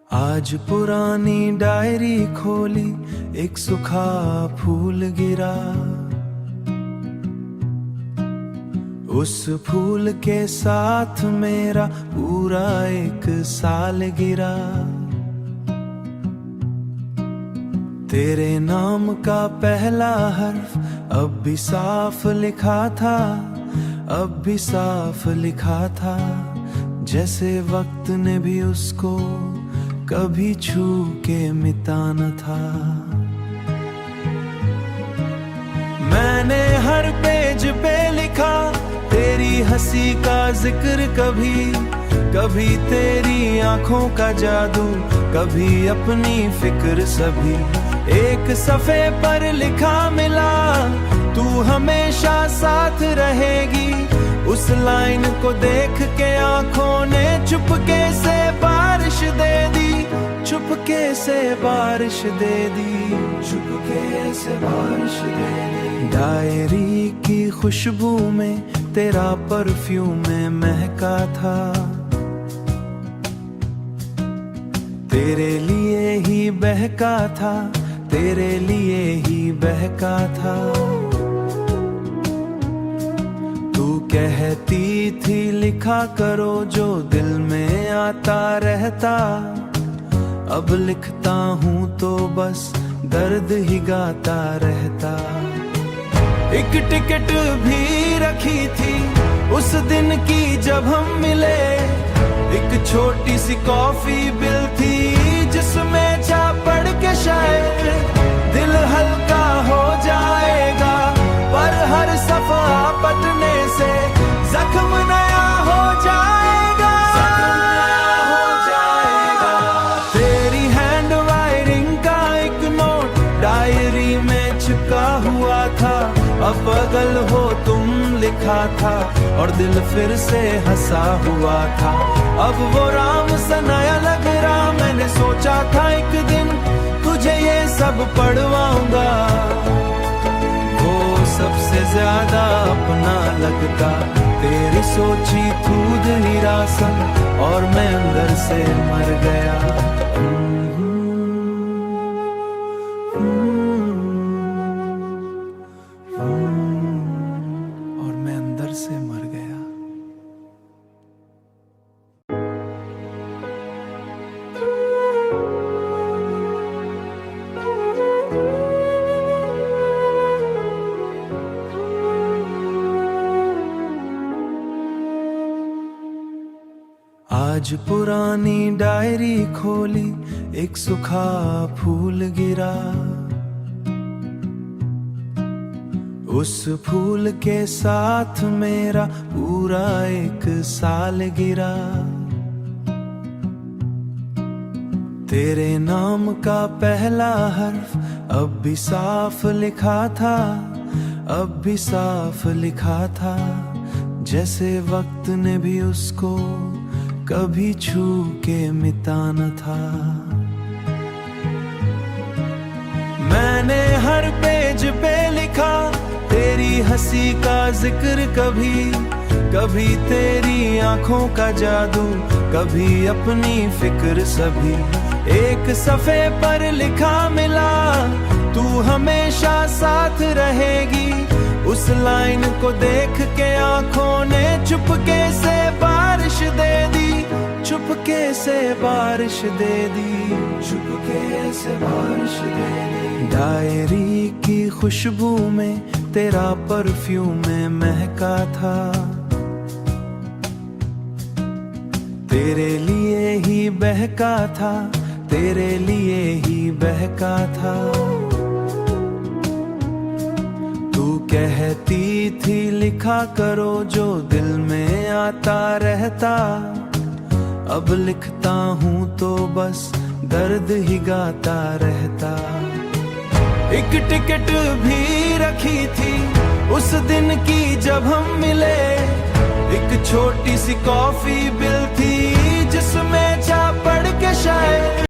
आज पुरानी डायरी खोली, एक सूखा फूल गिरा। उस फूल के साथ मेरा पूरा एक साल गिरा। तेरे नाम का पहला हर्फ अब भी साफ लिखा था, अब भी साफ लिखा था, जैसे वक्त ने भी उसको कभी छू के मिटा न था। मैंने हर पेज पे लिखा तेरी हंसी का जिक्र, कभी कभी तेरी आंखों का जादू, कभी अपनी फिक्र। सभी एक सफ़े पर लिखा मिला, तू हमेशा साथ रहेगी। उस लाइन को देख के आंखों ने चुपके से बारिश दे दी, चुपके से बारिश दे दी, चुपके से बारिश दे दी। डायरी की खुशबू में तेरा परफ्यूम में महका था, तेरे लिए ही बहका था, तेरे लिए ही बहका था। तू कहती थी लिखा करो जो दिल में आता रहता, अब लिखता हूँ तो बस दर्द ही गाता रहता। एक टिकट भी रखी थी उस दिन की जब हम मिले, एक छोटी सी कॉफी बिल थी जिसमें जा पढ़ के शायद दिल हल्का हो जाएगा। पर हर सफा पढ़ने से जख्म नया हो जाएगा, हो जाएगा। तेरी हैंड राइटिंग का एक नोट डायरी में चिपका हुआ था, अब बगल हो तुम लिखा था और दिल फिर से हंसा हुआ था। अब वो राम सा नया लग रहा, मैंने सोचा था एक दिन तुझे ये सब पढ़वाऊंगा। वो सबसे ज्यादा अपना लगता, तेरी सोची खुद ही रासन और मैं अंदर से मर गया। और मैं अंदर से मर गया। आज पुरानी डायरी खोली, एक सूखा फूल गिरा। उस फूल के साथ मेरा पूरा एक साल गिरा। तेरे नाम का पहला हर्फ अब भी साफ लिखा था, अब भी साफ लिखा था, जैसे वक्त ने भी उसको कभी छू के मिटा न था। मैंने हर पेज पे लिखा तेरी हंसी का जिक्र, कभी कभी तेरी आंखों का जादू, कभी अपनी फिक्र। सभी एक सफ़े पर लिखा मिला, तू हमेशा साथ रहेगी। उस लाइन को देख के आंखों ने चुपके से बारिश दे दी, चुपके से बारिश दे दी, चुपके से बारिश दे दी। डायरी की खुशबू में तेरा परफ्यूम में महका था, तेरे लिए ही बहका था, तेरे लिए ही बहका था। तू कहती थी लिखा करो जो दिल में आता रहता, अब लिखता हूँ तो बस दर्द ही गाता रहता। एक टिकट भी रखी थी उस दिन की जब हम मिले, एक छोटी सी कॉफी बिल थी जिसमें जा पढ़ के शायद